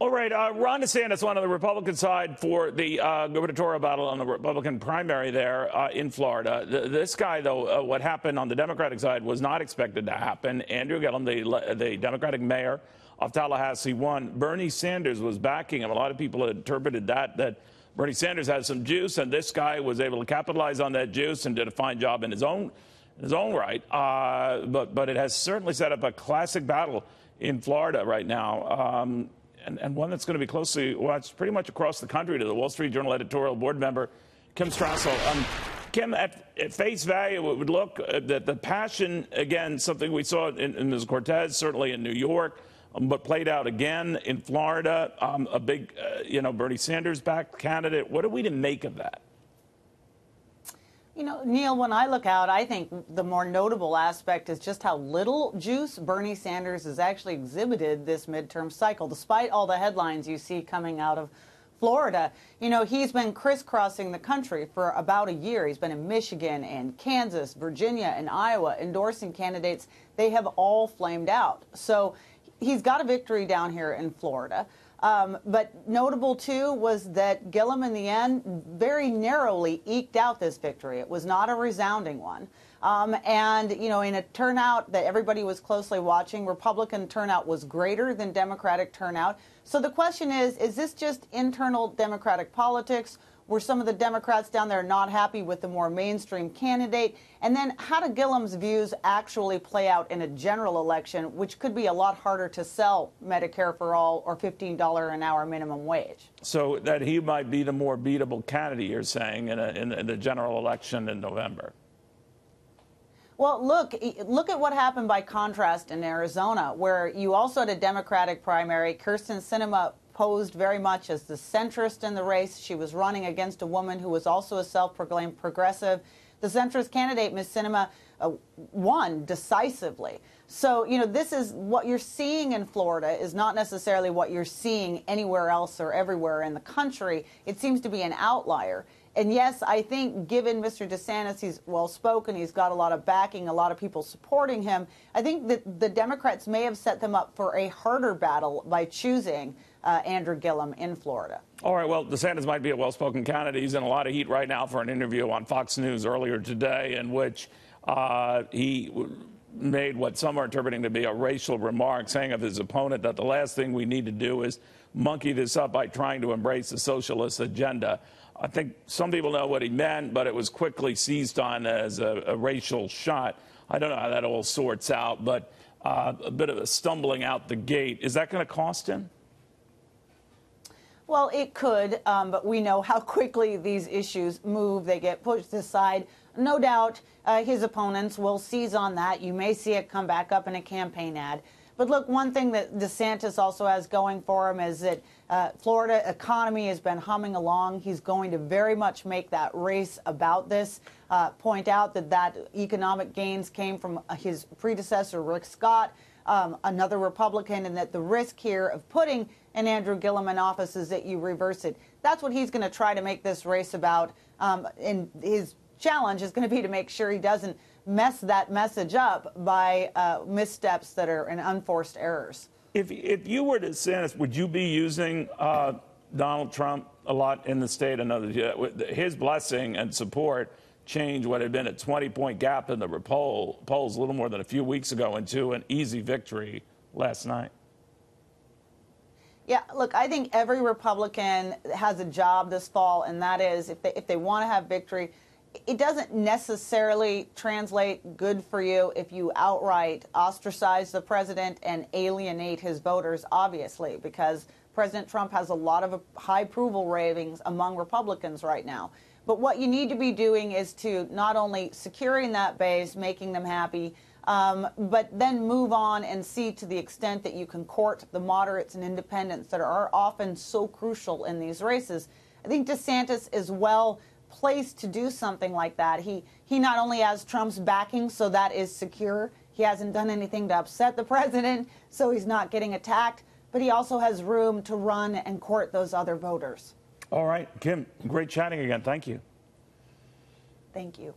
All right, Ron DeSantis, one on the Republican side for the gubernatorial battle on the Republican primary there in Florida. This guy, though, what happened on the Democratic side was not expected to happen. Andrew Gillum, the Democratic mayor of Tallahassee, won. Bernie Sanders was backing him. A lot of people had interpreted that Bernie Sanders had some juice, and this guy was able to capitalize on that juice and did a fine job in his own right. But it has certainly set up a classic battle in Florida right now. And one that's going to be closely watched pretty much across the country to the Wall Street Journal Editorial Board member, Kim Strassel. Kim, at face value, it would look that the passion, again, something we saw in Ms. Cortez, certainly in New York, but played out again in Florida, a big, Bernie Sanders-backed candidate. What are we to make of that? You know, Neil, when I look out, I think the more notable aspect is just how little juice Bernie Sanders has actually exhibited this midterm cycle, despite all the headlines you see coming out of Florida. You know, he's been crisscrossing the country for about a year. He's been in Michigan and Kansas, Virginia and Iowa, endorsing candidates. They have all flamed out. So he's got a victory down here in Florida. But notable, too, was that Gillum, in the end, very narrowly eked out this victory. It was not a resounding one. And, in a turnout that everybody was closely watching, Republican turnout was greater than Democratic turnout. So the question is this just internal Democratic politics? Were some of the Democrats down there not happy with the more mainstream candidate? And then how do Gillum's views actually play out in a general election, which could be a lot harder to sell Medicare for all or $15 an hour minimum wage? So that he might be the more beatable candidate, you're saying, in the general election in November. Well, look at what happened by contrast in Arizona, where you also had a Democratic primary. Kyrsten Sinema posed very much as the centrist in the race. She was running against a woman who was also a self-proclaimed progressive. The centrist candidate, Ms. Sinema, won decisively. So, this is what you're seeing in Florida is not necessarily what you're seeing anywhere else or everywhere in the country. It seems to be an outlier. And yes, I think given Mr. DeSantis, he's well-spoken, he's got a lot of backing, a lot of people supporting him, I think that the Democrats may have set them up for a harder battle by choosing Andrew Gillum in Florida. All right, well, DeSantis might be a well-spoken candidate. He's in a lot of heat right now for an interview on Fox News earlier today in which he made what some are interpreting to be a racial remark, saying of his opponent that the last thing we need to do is monkey this up by trying to embrace the socialist agenda. I think some people know what he meant, but it was quickly seized on as a racial shot. I don't know how that all sorts out, but a bit of a stumbling out the gate. Is that going to cost him? Well, it could, but we know how quickly these issues move. They get pushed aside. No doubt his opponents will seize on that. You may see it come back up in a campaign ad. But look, one thing that DeSantis also has going for him is that Florida economy has been humming along. He's going to very much make that race about this, point out that economic gains came from his predecessor, Rick Scott, another Republican, and that the risk here of putting an Andrew Gillum in office is that you reverse it. That's what he's going to try to make this race about. And his challenge is going to be to make sure he doesn't mess that message up by missteps that are and unforced errors. If you were DeSantis, would you be using Donald Trump a lot in the state? His blessing and support changed what had been a 20-point gap in the polls a little more than a few weeks ago into an easy victory last night. Yeah, look, I think every Republican has a job this fall, and that is if they want to have victory, it doesn't necessarily translate good for you if you outright ostracize the president and alienate his voters, obviously, because President Trump has a lot of high approval ratings among Republicans right now. But what you need to be doing is to not only securing that base, making them happy, but then move on and see to the extent that you can court the moderates and independents that are often so crucial in these races. I think DeSantis is well placed to do something like that. He not only has Trump's backing, so that is secure. He hasn't done anything to upset the president, so he's not getting attacked. But he also has room to run and court those other voters. All right, Kim, great chatting again. Thank you. Thank you.